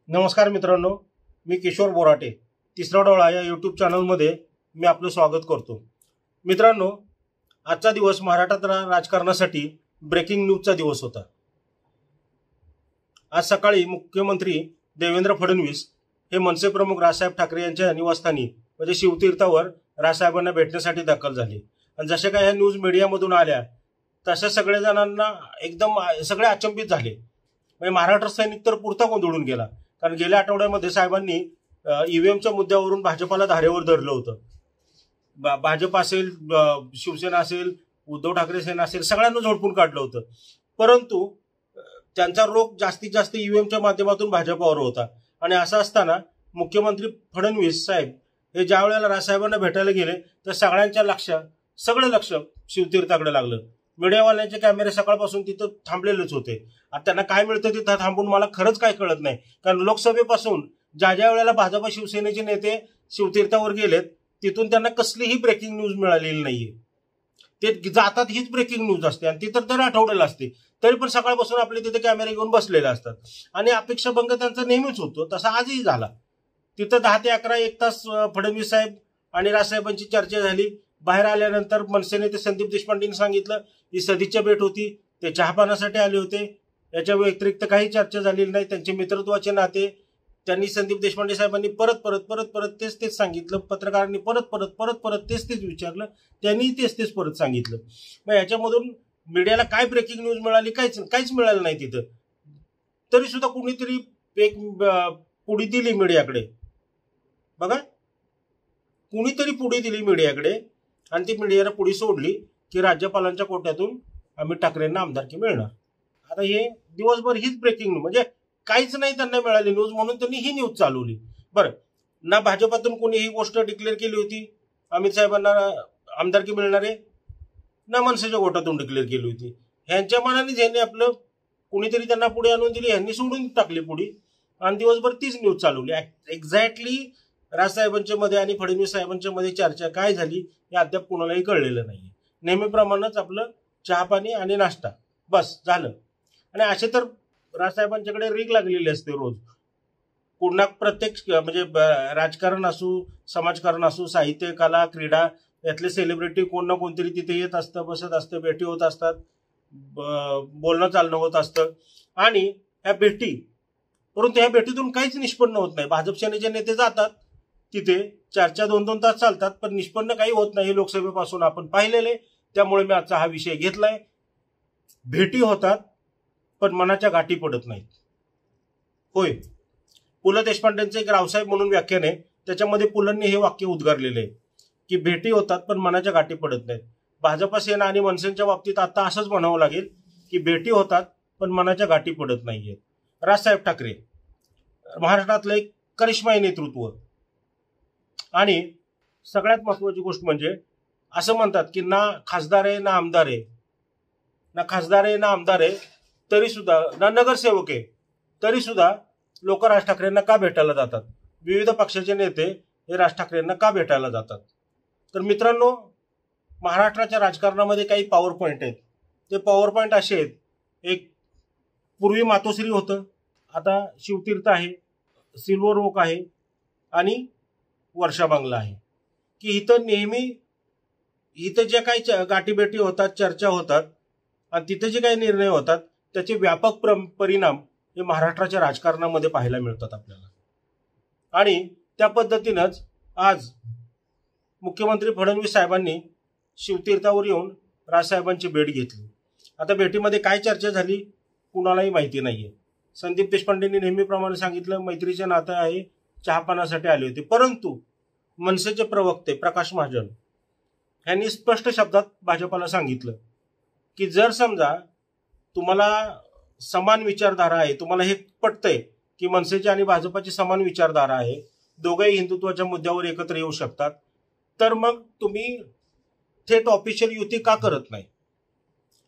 नमस्कार मित्रांनो, मी किशोर बोराटे तिसरा डोळा या यूट्यूब चॅनलमध्ये मी आपलं स्वागत करतो। मित्रांनो, आजचा दिवस महाराष्ट्रात राजकारणासाठी ब्रेकिंग न्यूजचा दिवस होता। आज सकाळी मुख्यमंत्री देवेंद्र फडणवीस हे मनसे प्रमुख राजसाहेब ठाकरे यांच्या निवासस्थानी म्हणजे शिवतीर्थावर राजसाहेबांना भेटण्यासाठी दाखल झाले आणि जसे काही ह्या न्यूज मीडियामधून आल्या तशा सगळ्या जणांना एकदम सगळे अचंबित झाले। म्हणजे महाराष्ट्र सैनिक तर पुरता गोंधळून गेला, कारण गेल्या आठवड्यामध्ये साहेबांनी ईव्हीएमच्या मुद्द्यावरून भाजपाला धारेवर धरलं होतं। भाजप असेल, शिवसेना असेल, उद्धव ठाकरे सेना असेल, सगळ्यांना झोडपून काढलं होतं। परंतु त्यांचा रोख जास्तीत जास्त ईव्हीएमच्या माध्यमातून भाजपावर होता आणि असं असताना मुख्यमंत्री फडणवीस साहेब हे ज्या वेळेला राजसाहेबांना भेटायला गेले तर सगळं लक्ष शिवतीर्थाकडे लागलं। मीडियावाल्यांचे कॅमेरे सकाळपासून तिथं थांबलेलेच होते। आता त्यांना काय मिळतं तिथं थांबून मला खरंच काय कळत नाही, कारण लोकसभेपासून ज्या वेळेला भाजप शिवसेनेचे नेते शिवतीर्थावर गेलेत तिथून त्यांना कसलीही ब्रेकिंग न्यूज मिळालेली नाहीये। ते जातात हीच ब्रेकिंग न्यूज असते आणि ती तर दर आठवड्याला असते, तरी पण सकाळपासून आपले तिथे कॅमेरे घेऊन बसलेले असतात आणि अपेक्षाभंग त्यांचा नेहमीच होतो। तसा आजही झाला। तिथं 10 ते 11 एक तास फडणवीस साहेब आणि राजसाहेबांची चर्चा झाली। बाहेर आल्यानंतर मनसे नेते संदीप देशपांडेंनी सांगितलं ही सदिच्छा भेट होती, ते चहापानासाठी आले होते, याच्या व्यतिरिक्त काही चर्चा झालेली नाही। त्यांचे मित्रत्वाचे नाते त्यांनी संदीप देशपांडे साहेबांनी परत तेच सांगितलं। पत्रकारांनी परत तेच विचारलं, त्यांनी तेच परत सांगितलं। मग याच्यामधून मीडियाला काय ब्रेकिंग न्यूज मिळाली? काहीच मिळालं नाही तिथं। तरी सुद्धा कुणीतरी एक पुढी दिली मीडियाकडे, बघा कुणीतरी पुढी दिली मीडियाकडे आणि ती मीडियाला पुढे सोडली की राज्यपालांच्या कोट्यातून अमित ठाकरेंना आमदारकी मिळणार। आता हे दिवसभर हीच ब्रेकिंग न्यूज, म्हणजे काहीच नाही त्यांना मिळाली न्यूज म्हणून त्यांनी ही न्यूज चालवली। बरं, ना भाजपातून कोणी ही गोष्ट डिक्लेअर केली होती अमित साहेबांना आमदारकी मिळणार आहे, ना मनसेच्या कोट्यातून डिक्लेअर केली होती। ह्यांच्या मनानेच ह्यांनी आपलं कुणीतरी त्यांना पुढे आणून दिली, ह्यांनी सोडून टाकली पुढे आणि दिवसभर तीच न्यूज चालवली। एक्झॅक्टली राजसाहेबांच्या मध्ये आणि फडणवीस साहेबांच्या मध्ये चर्चा काय झाली हे अद्याप कोणालाही कळलेलं नाही। नेहमीप्रमाणेच आपलं चहापाणी आणि नाश्ता बस झालं। आणि असे तर राजसाहेबांच्याकडे रीग लागलेली असते रोज। पुन्हा प्रत्येक म्हणजे राजकारण असू, समाजकारण असू, साहित्य, कला, क्रीडा यातले सेलिब्रिटी कोण ना कोणतरी तिथे येत असतं, बसत असतं, भेटी होत असतात, बोलणं चालणं होत असतं आणि ह्या भेटी, परंतु ह्या भेटीतून काहीच निष्पन्न होत नाही। भाजप सेनेचे नेते जातात तिथे, चर्चा 2-2 तास चालतात, पण निष्पन्न काही होत नाही। लोकसभेपासून आपण पाहिलेले, त्यामुळे मी आजचा हा विषय घेतलाय। भेटी होतात पण मनाच्या गाठी पडत नाहीत। होय, पु ल देशपांडेंचे एक रावसाहेब म्हणून व्याख्यान आहे, त्याच्यामध्ये पुलंनी हे वाक्य उद्गारलेले आहे की भेटी होतात पण मनाच्या गाठी पडत नाहीत। भाजप सेना आणि मनसेच्या बाबतीत आता असंच म्हणावं लागेल की भेटी होतात पण मनाच्या गाठी पडत नाहीयेत। राजसाहेब ठाकरे महाराष्ट्रातलं एक करिश्माई नेतृत्व आणि सगळ्यात महत्वाची गोष्ट म्हणजे असं म्हणतात की ना खासदार आहे ना आमदार आहे, ना खासदार आहे ना आमदार आहे, तरी सुद्धा ना नगरसेवक आहे, तरी सुद्धा लोक राज ठाकरेंना का भेटायला जातात? विविध पक्षाचे नेते हे राज ठाकरेंना का भेटायला जातात? तर मित्रांनो, महाराष्ट्राच्या राजकारणामध्ये काही पॉवर पॉईंट आहेत। ते पॉवर पॉईंट असे आहेत, एक पूर्वी मातोश्री होतं, आता शिवतीर्थ आहे, सिल्वर ओक आहे आणि वर्षा बंगला आहे, की इथं जे काही गाठीभेटी होतात, चर्चा होतात आणि तिथे जे काही निर्णय होतात त्याचे व्यापक परिणाम हे महाराष्ट्राच्या राजकारणामध्ये पाहायला मिळतात आपल्याला। आणि त्या पद्धतीनंच आज मुख्यमंत्री फडणवीस साहेबांनी शिवतीर्थावर येऊन राजसाहेबांची भेट घेतली। आता भेटीमध्ये काय चर्चा झाली कुणालाही माहिती नाहीये। संदीप देशपांडेंनी नेहमीप्रमाणे सांगितलं मैत्रीचे नातं आहे, चहापानासाठी आले होते, परंतु मनसेचे प्रवक्ते प्रकाश महाजन यांनी स्पष्ट शब्दात भाजपाला सांगितलं की जर समजा तुम्हाला समान विचारधारा आहे, तुम्हाला हे पटतंय की मनसेची आणि भाजपाची समान विचारधारा आहे, दोघेही हिंदुत्वाच्या मुद्द्यावर एकत्र येऊ शकतात, तर मग तुम्ही थेट ऑफिशियल युती का करत नाही?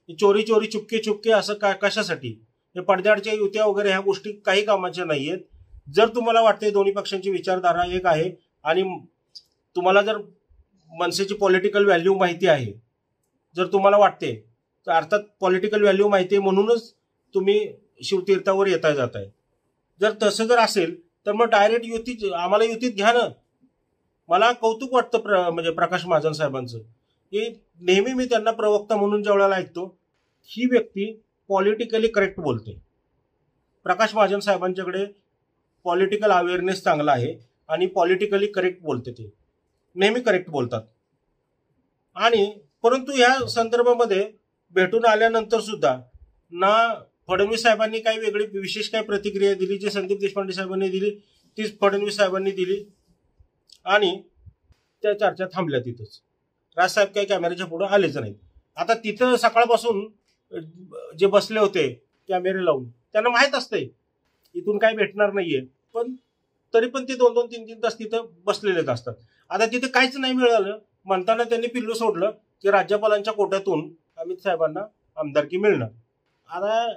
चोरी चुपके असं कशासाठी? हे पडद्याआडच्या युत्या वगैरे ह्या गोष्टी काही कामाच्या नाहीयेत। जर तुम्हाला वाटते दोन्ही पक्षांची विचारधारा एक आहे आणि तुम्हाला जर मनसेची पॉलिटिकल व्हॅल्यू माहिती आहे, जर तुम्हाला वाटते, तर अर्थात पॉलिटिकल व्हॅल्यू माहिती आहे म्हणूनच तुम्ही शिवतीर्थावर येताय जाताय, जर तसं जर असेल तर मग डायरेक्ट युती आम्हाला युतीत घ्या ना. मला कौतुक वाटतं म्हणजे प्रकाश महाजन साहेबांचं, की नेहमी मी त्यांना प्रवक्ता म्हणून ज्या वेळेला ऐकतो, ही व्यक्ती पॉलिटिकली करेक्ट बोलते. प्रकाश महाजन साहेबांच्याकडे पॉलिटिकल अवेअरनेस चांगला आहे आणि पॉलिटिकली करेक्ट बोलते, ते नेहमी करेक्ट बोलतात. आणि परंतु या संदर्भामध्ये भेटून आल्यानंतर सुद्धा ना फडणवीस साहेबांनी काही वेगळी विशेष काही प्रतिक्रिया दिली, जी संदीप देशपांडे साहेबांनी दिली तीच फडणवीस साहेबांनी दिली आणि त्या चर्चा थांबल्या तिथंच. राजसाहेब काही कॅमेऱ्याच्या पुढे आलेच नाहीत. आता तिथं सकाळपासून जे बसले होते कॅमेरे लावून, त्यांना माहीत असतंय इथून काही भेटणार नाहीये, पण तरी पण ते 2-2, 3-3 तास तिथं बसलेलेच असतात. आता तिथे काहीच नाही मिळालं म्हणताना त्यांनी पिल्लू सोडलं की राज्यपालांच्या कोट्यातून अमित साहेबांना आमदारकी मिळणार. आता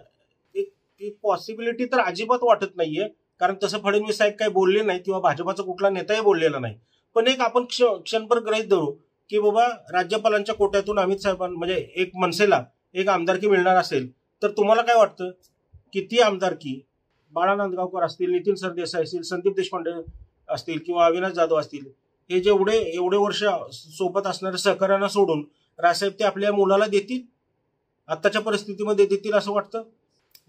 एक पॉसिबिलिटी तर अजिबात वाटत नाहीये, कारण तसं फडणवीस साहेब काही बोलले नाही किंवा भाजपाचा कुठला नेताही बोललेला नाही. पण एक आपण क्षणभर गृहीत धरू की बाबा राज्यपालांच्या कोट्यातून अमित साहेबांना म्हणजे एक मनसेला एक आमदारकी मिळणार असेल तर तुम्हाला काय वाटतं, किती आमदारकी बाळा नांदगावकर असतील, नितीन सरदेसाई असतील, संदीप देशपांडे असतील किंवा अविनाश जाधव असतील, हे जेवढे एवढे वर्ष सोबत असणाऱ्या सहकार्यांना सोडून राजसाहेब ते आपल्या मुलाला देतील, आत्ताच्या परिस्थितीमध्ये देतील असं वाटतं?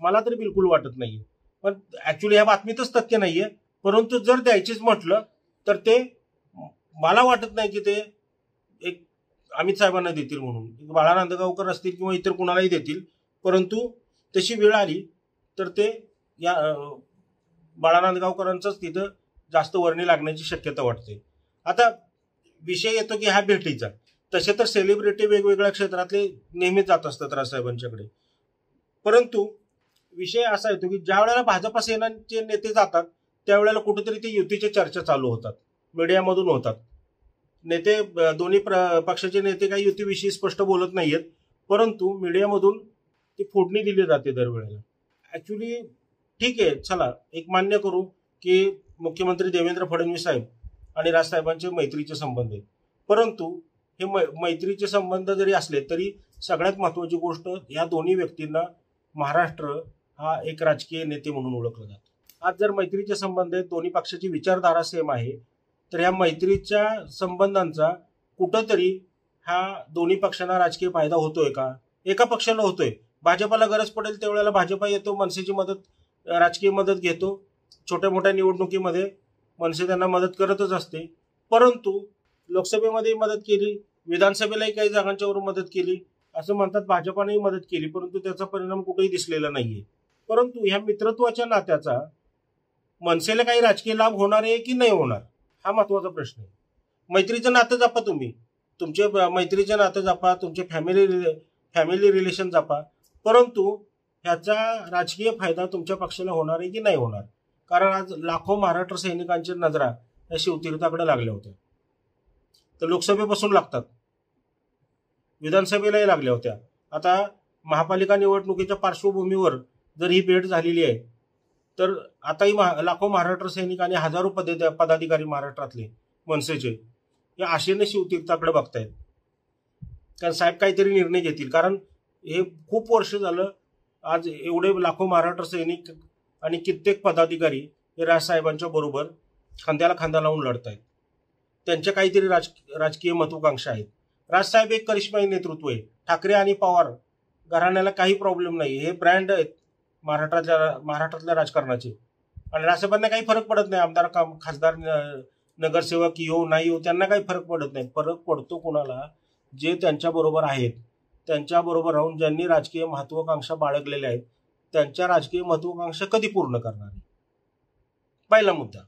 मला तरी बिलकुल वाटत नाहीये. पण ऍक्च्युली ह्या बातमीतच तथ्य नाहीये, परंतु जर द्यायचीच म्हटलं तर ते मला वाटत नाही की ते एक अमित साहेबांना देतील म्हणून. बाळा नांदगावकर असतील किंवा इतर कुणालाही देतील, परंतु तशी वेळ आली तर ते या बाळा नांदगावकरांचंच तिथं जास्त वर्णी लागण्याची शक्यता वाटते. आता विषय येतो की ह्या भेटीचा. तसे तर सेलिब्रिटी वेगवेगळ्या क्षेत्रातले नेहमीच जात असतात राजसाहेबांच्याकडे, परंतु विषय असा येतो की ज्या वेळेला भाजपा सेनाचे नेते जातात त्यावेळेला कुठेतरी ते युतीच्या चर्चा चालू होतात, मीडियामधून होतात. नेते दोन्ही पक्षाचे नेते काही युतीविषयी स्पष्ट बोलत नाहीयेत, परंतु मीडियामधून ती फोडणी दिली जाते दरवेळेला. ऍक्च्युली ठीक आहे, चला एक मान्य करू की मुख्यमंत्री देवेंद्र फडणवीस साहेब आणि राजसाहेबांचे मैत्रीचे संबंध आहेत, परंतु हे मैत्रीचे संबंध जरी असले तरी सगळ्यात महत्वाची गोष्ट या दोन्ही व्यक्तींना महाराष्ट्र हा एक राजकीय नेते म्हणून ओळखलं जातं. आज जर मैत्रीचे संबंध आहेत, दोन्ही पक्षाची विचारधारा सेम आहे, तर या मैत्रीच्या संबंधांचा कुठंतरी हा दोन्ही पक्षांना राजकीय फायदा होतोय का? एका पक्षाला होतोय. भाजपाला गरज पडेल त्यावेळेला भाजपा येतो, मनसेची मदत, राजकीय मदत घेतो. छोट्या मोठ्या निवडणुकीमध्ये मनसे त्यांना मदत करतच असते, परंतु लोकसभेमध्ये मदत केली, विधानसभेलाही काही जागांच्यावरून मदत केली, असं म्हणतात भाजपानेही मदत केली, परंतु त्याचा परिणाम कुठेही दिसलेला नाहीये. परंतु ह्या मित्रत्वाच्या नात्याचा मनसेला काही राजकीय लाभ होणार आहे की नाही होणार, हा महत्वाचा प्रश्न आहे. मैत्रीचं नातं जपा, तुम्ही तुमचे मैत्रीचं नातं जपा, तुमचे फॅमिली रिलेशन जपा, परंतु ह्याचा राजकीय फायदा तुमच्या पक्षाला होणार आहे की नाही होणार? कारण आज लाखो महाराष्ट्र सैनिकांच्या नजरा या शिवतीर्थाकडे लागल्या होत्या. तर लोकसभेपासून लागतात, विधानसभेलाही लागल्या होत्या. आता महापालिका निवडणुकीच्या पार्श्वभूमीवर जर ही भेट झालेली आहे तर आताही लाखो महाराष्ट्र सैनिक आणि हजारो पदाधिकारी महाराष्ट्रातले मनसेचे या आशेने शिवतीर्थाकडे बघतायत, कारण साहेब काहीतरी निर्णय घेतील. कारण हे खूप वर्ष झालं आज एवढे लाखो महाराष्ट्र सैनिक आणि कित्येक पदाधिकारी हे राजसाहेबांच्या बरोबर खांद्याला खांदा लावून लढत आहेत. त्यांच्या काहीतरी राजकीय महत्वाकांक्षा आहेत. राजसाहेब एक करिश्माई नेतृत्व आहे. ठाकरे आणि पवार घराण्याला काही प्रॉब्लेम नाही, हे ब्रँड आहेत महाराष्ट्रातल्या राजकारणाचे, आणि राजसाहेबांना काही फरक पडत नाही. आमदार खासदार नगरसेवक येऊ नाही येऊ त्यांना काही फरक पडत नाही. फरक पडतो कुणाला? जे त्यांच्याबरोबर आहेत, त्यांच्याबरोबर राहून ज्यांनी राजकीय महत्वाकांक्षा बाळगलेल्या आहेत, त्यांच्या राजकीय महत्वाकांक्षा कधी पूर्ण करणार आहे, पहिला मुद्दा.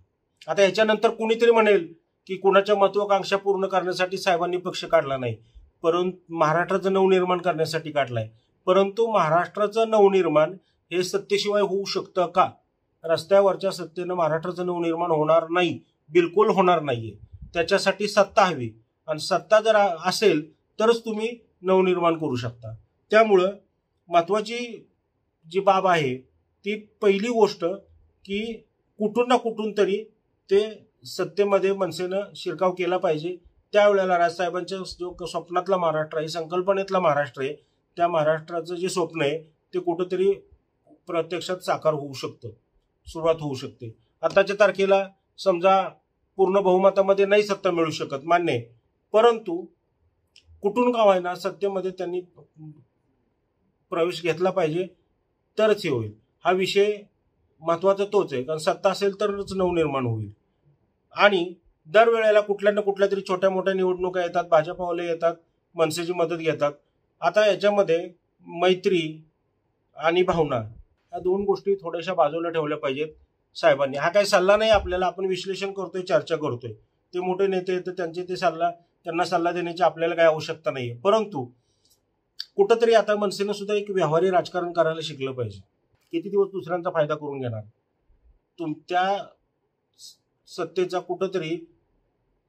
आता ह्याच्यानंतर कुणीतरी म्हणेल की कुणाच्या महत्वाकांक्षा पूर्ण करण्यासाठी साहेबांनी पक्ष काढला नाही, परंतु महाराष्ट्राचं नवनिर्माण करण्यासाठी काढलाय. परंतु महाराष्ट्राचं नवनिर्माण हे सत्तेशिवाय होऊ शकतं का? रस्त्यावरच्या सत्तेनं महाराष्ट्राचं नवनिर्माण होणार नाही, बिलकुल होणार नाहीये. त्याच्यासाठी सत्ता हवी, आणि सत्ता जर असेल तरच तुम्ही नवनिर्माण करू शकता. त्यामुळं महत्वाची जी बाब आहे ती पहिली गोष्ट की कुठून ना कुठून तरी ते सत्तेमध्ये मनसेनं शिरकाव केला पाहिजे. त्यावेळेला राजसाहेबांच्या जो स्वप्नातला महाराष्ट्र आहे, संकल्पनेतला महाराष्ट्र आहे, त्या महाराष्ट्राचं जे स्वप्न आहे ते कुठंतरी प्रत्यक्षात साकार होऊ शकतं. सुरुवात होऊ शकते. आताच्या तारखेला समजा पूर्ण बहुमतामध्ये नाही सत्ता मिळू शकत, मान्य आहे, परंतु कुठून का होईना सत्तेमध्ये त्यांनी प्रवेश घेतला पाहिजे तरच हे होईल. हा विषय महत्वाचा तोच आहे, कारण सत्ता असेल तरच नवनिर्माण होईल. आणि दरवेळेला कुठल्या ना कुठल्या तरी छोट्या मोठ्या निवडणुका येतात, भाजपावाले येतात, मनसेची मदत घेतात. आता याच्यामध्ये मैत्री आणि भावना या दोन गोष्टी थोड्याशा बाजूला ठेवल्या पाहिजेत साहेबांनी. हा काही सल्ला नाही आपल्याला, आपण विश्लेषण करतोय, चर्चा करतोय. ते मोठे नेते आहेत, त्यांचे ते त्यांना सल्ला देण्याची आपल्याला काही आवश्यकता नाहीये. परंतु कुठंतरी आता मनसेनं सुद्धा एक व्यवहारी राजकारण करायला शिकलं पाहिजे. किती दिवस दुसऱ्यांचा फायदा करून घेणार? तुमच्या सत्तेचा कुठंतरी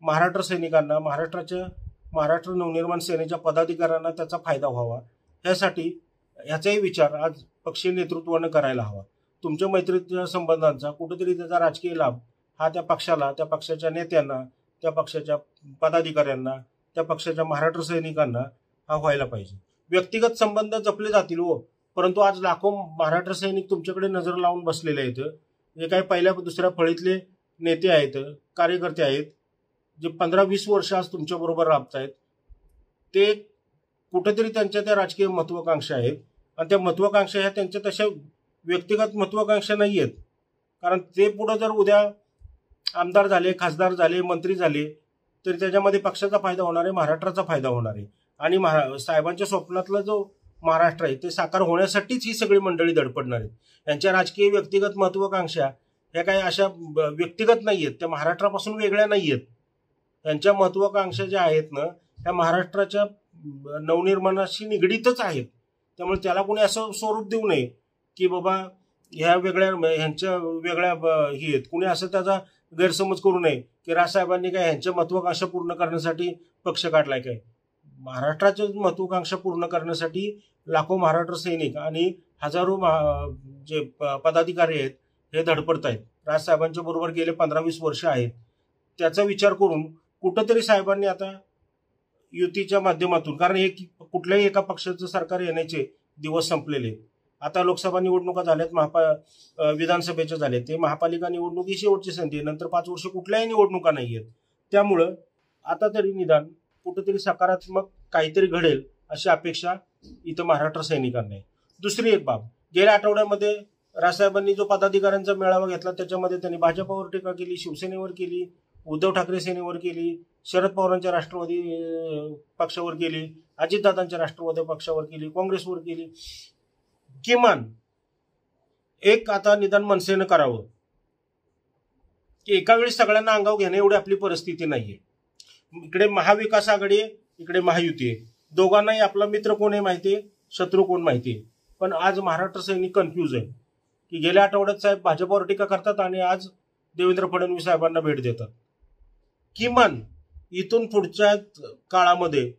महाराष्ट्र सैनिकांना, महाराष्ट्र नवनिर्माण सेनेच्या पदाधिकाऱ्यांना त्याचा फायदा व्हावा, ह्याचाही विचार आज पक्षीय नेतृत्वानं करायला हवा. तुमच्या मैत्रीच्या संबंधांचा कुठेतरी त्याचा राजकीय लाभ हा त्या पक्षाला, त्या पक्षाच्या नेत्यांना, त्या पक्षाच्या पदाधिकाऱ्यांना, त्या पक्षाच्या महाराष्ट्र सैनिकांना हा व्हायला पाहिजे. व्यक्तिगत संबंध जपले जातील हो, परंतु आज लाखो महाराष्ट्र सैनिक तुमच्याकडे नजर लावून बसलेले आहेत. जे काही पहिल्या दुसऱ्या फळीतले नेते आहेत, कार्यकर्ते आहेत, जे 15-20 वर्ष आज तुमच्याबरोबर राबतायत, ते कुठेतरी त्यांच्या त्या राजकीय महत्वाकांक्षा आहेत. आणि त्या महत्वाकांक्षा ह्या त्यांच्या तशा व्यक्तिगत महत्वाकांक्षा नाही आहेत. कारण ते पुढे जर उद्या आमदार झाले, खासदार झाले, मंत्री झाले, तर त्याच्यामध्ये पक्षाचा फायदा होणार आहे, महाराष्ट्राचा फायदा होणार आहे. आणि साहेबांच्या स्वप्नातला जो महाराष्ट्र आहे ते साकार होण्यासाठीच ही सगळी मंडळी धडपडणार आहेत. यांच्या राजकीय व्यक्तिगत महत्वाकांक्षा ह्या काही अशा व्यक्तिगत नाही आहेत, त्या महाराष्ट्रापासून वेगळ्या नाही आहेत. त्यांच्या महत्वाकांक्षा ज्या आहेत ना, त्या महाराष्ट्राच्या नवनिर्माणाशी निगडीतच आहेत. त्यामुळे त्याला कोणी असं स्वरूप देऊ नये की बाबा ह्यांच्या वेगळ्या ही आहेत. कुणी असं त्याचा गैरसमज करू नये की राजसाहेबांनी काय ह्यांच्या महत्वाकांक्षा पूर्ण करण्यासाठी पक्ष काढलाय काय. महाराष्ट्राच्या महत्वाकांक्षा पूर्ण करण्यासाठी लाखो महाराष्ट्र सैनिक आणि हजारो जे पदाधिकारी आहेत हे धडपडत आहेत. राजसाहेबांच्या बरोबर गेले 15-20 वर्ष आहेत. त्याचा विचार करून कुठंतरी साहेबांनी आता युतीच्या माध्यमातून, कारण कुठल्याही एका पक्षाचं सरकार येण्याचे दिवस संपलेले, आता लोकसभा निवडणुका झाल्यात, विधानसभेच्या झाल्या, ते महापालिका निवडणूक ही शेवटची संधी, नंतर 5 वर्ष कुठल्याही निवडणुका नाही आहेत. त्यामुळं आता तरी निदान कुठेतरी सकारात्मक काहीतरी घडेल अशी अपेक्षा इथं महाराष्ट्र सैनिकांना आहे. दुसरी एक बाब, गेल्या आठवड्यामध्ये राजसाहेबांनी जो पदाधिकाऱ्यांचा मेळावा घेतला त्याच्यामध्ये त्यांनी भाजपावर टीका केली, शिवसेनेवर केली, उद्धव ठाकरे सेनेवर केली, शरद पवारांच्या राष्ट्रवादी पक्षावर केली, अजितदादांच्या राष्ट्रवादी पक्षावर केली, काँग्रेसवर केली. किमान एक आता निदान मनसेनं करावं की एका वेळी सगळ्यांना अंगावर घेणे एवढी आपली परिस्थिती नाहीये. इकडे महाविकास आघाडी आहे, इकडे महायुती आहे. दोघांनाही आपला मित्र कोण आहे माहितीये, शत्रू कोण माहितीये. पण आज महाराष्ट्र सैनिक कन्फ्यूज आहे की गेल्या आठवड्यात साहेब भाजपावर टीका करतात आणि आज देवेंद्र फडणवीस साहेबांना भेट देतात. किमान इथून पुढच्या काळामध्ये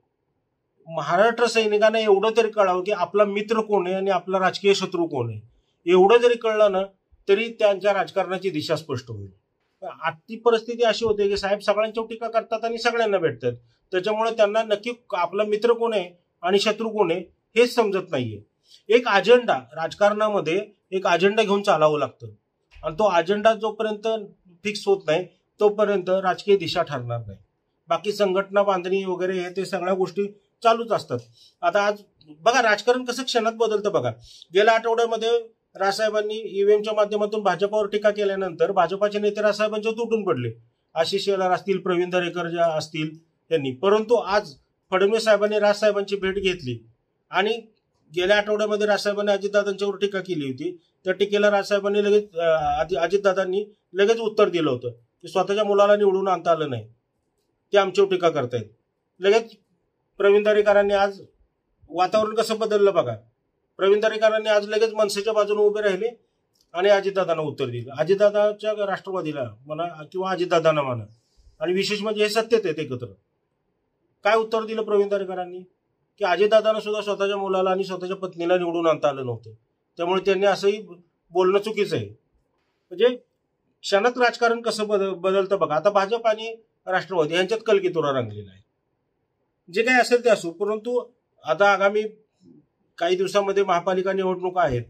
महाराष्ट्र सैनिकांना एवढं तरी कळावं की आपला मित्र कोण आहे आणि आपला राजकीय शत्रू कोण आहे. एवढं जरी कळलं ना तरी त्यांच्या राजकारणाची दिशा स्पष्ट होईल. आजची परिस्थिती अशी होते की साहेब सगळ्यांच्यावर टीका करतात आणि सगळ्यांना भेटतात. त्याच्यामुळे त्यांना नक्की आपला मित्र कोण आहे आणि शत्रू कोण आहे हेच समजत नाहीये. एक अजेंडा, राजकारणामध्ये एक अजेंडा घेऊन चालावं लागतं आणि तो अजेंडा जोपर्यंत फिक्स होत नाही तोपर्यंत राजकीय दिशा ठरणार नाही. बाकी संघटना बांधणी वगैरे हे ते सगळ्या गोष्टी चालूच असतात. आता आज बघा राजकारण कसं क्षणात बदलतं बघा. गेल्या आठवड्यामध्ये राजसाहेबांनी ईव्हीएमच्या माध्यमातून भाजपावर टीका केल्यानंतर भाजपाचे नेते राजसाहेबांच्या तुटून पडले. आशिष शेलार असतील, प्रवीण दरेकर ज्या असतील त्यांनी. परंतु आज फडणवीस साहेबांनी राजसाहेबांची भेट घेतली आणि गेल्या आठवड्यामध्ये राजसाहेबांनी अजितदादांच्यावर टीका केली होती. त्या टीकेला राजसाहेबांनी लगेच अजितदादांनी लगेच उत्तर दिलं होतं की स्वतःच्या मुलाला निवडून आणता आलं नाही, ते आमच्यावर टीका करतायत. लगेच प्रवीण दरेकरांनी आज वातावरण कसं बदललं बघा. प्रवीण दरेकरांनी आज लगेच मनसेच्या बाजूने उभे राहिले आणि अजितदादांना उत्तर दिलं. अजितदादाच्या राष्ट्रवादीला म्हणा किंवा अजितदादांना म्हणा, आणि विशेष म्हणजे हे सत्तेत आहेत एकत्र. काय उत्तर दिलं प्रवीण दरेकरांनी की अजितदादांना सुद्धा स्वतःच्या मुलाला आणि स्वतःच्या पत्नीला निवडून आणता आलं नव्हतं, त्यामुळे त्यांनी असंही बोलणं चुकीचं आहे. म्हणजे क्षणात राजकारण कसं बदलतं बघा. आता भाजप आणि राष्ट्रवादी यांच्यात कलगीतुरा रंगलेला आहे. जे काही असेल ते असो, परंतु आता आगामी काही दिवसामध्ये महापालिका निवडणुका आहेत.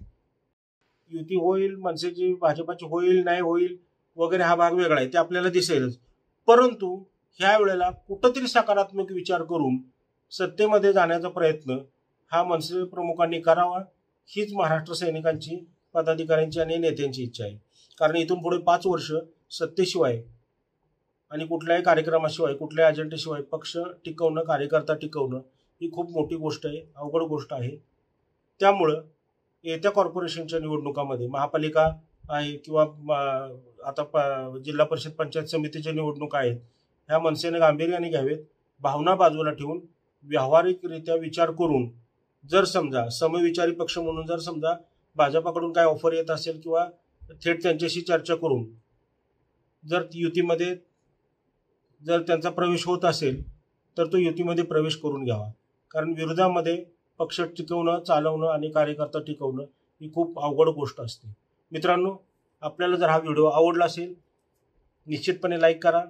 युती होईल, मनसेची भाजपाची होईल नाही होईल वगैरे हा भाग वेगळा आहे, ते आपल्याला दिसेलच. परंतु ह्या वेळेला कुठंतरी सकारात्मक विचार करून सत्तेमध्ये जाण्याचा प्रयत्न हा मनसे प्रमुखांनी करावा, हीच महाराष्ट्र सैनिकांची, पदाधिकाऱ्यांची आणि नेत्यांची इच्छा आहे. कारण इथून पुढे 5 वर्ष सत्तेशिवाय आणि कुठल्याही कार्यक्रमाशिवाय, कुठल्याही अजेंड्याशिवाय पक्ष टिकवणं, कार्यकर्ता टिकवणं ही खूप मोठी गोष्ट आहे, अवघड गोष्ट आहे. त्यामुळं येत्या कॉर्पोरेशनच्या निवडणुकामध्ये, महापालिका आहे किंवा आता जिल्हा परिषद पंचायत समितीच्या निवडणुका आहेत, ह्या मनसेने गांभीर्याने घ्यावेत. भावना बाजूला ठेवून व्यावहारिकरित्या विचार करून, जर समजा समविचारी पक्ष म्हणून जर समजा भाजपाकडून काय ऑफर येत असेल किंवा थेट त्यांच्याशी चर्चा करून जर युतीमध्ये जर त्यांचा प्रवेश होत असेल तर तो युतीमध्ये प्रवेश करून घ्यावा. कारण विरोधामध्ये पक्ष टिकवणं, चालवणं आणि कार्यकर्ता टिकवणं ही खूप अवघड गोष्ट असते. मित्रांनो, आपल्याला जर हा व्हिडिओ आवडला असेल निश्चितपणे लाईक करा.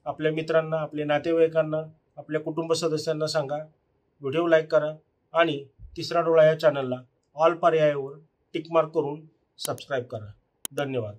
आपल्या मित्रांना, आपल्या नातेवाईकांना, आपल्या कुटुंब सदस्यांना सांगा, व्हिडिओ लाईक करा आणि तिसरा डोळा या चॅनलला ऑल पर्यायावर टिकमार्क करून सबस्क्राईब करा. धन्यवाद.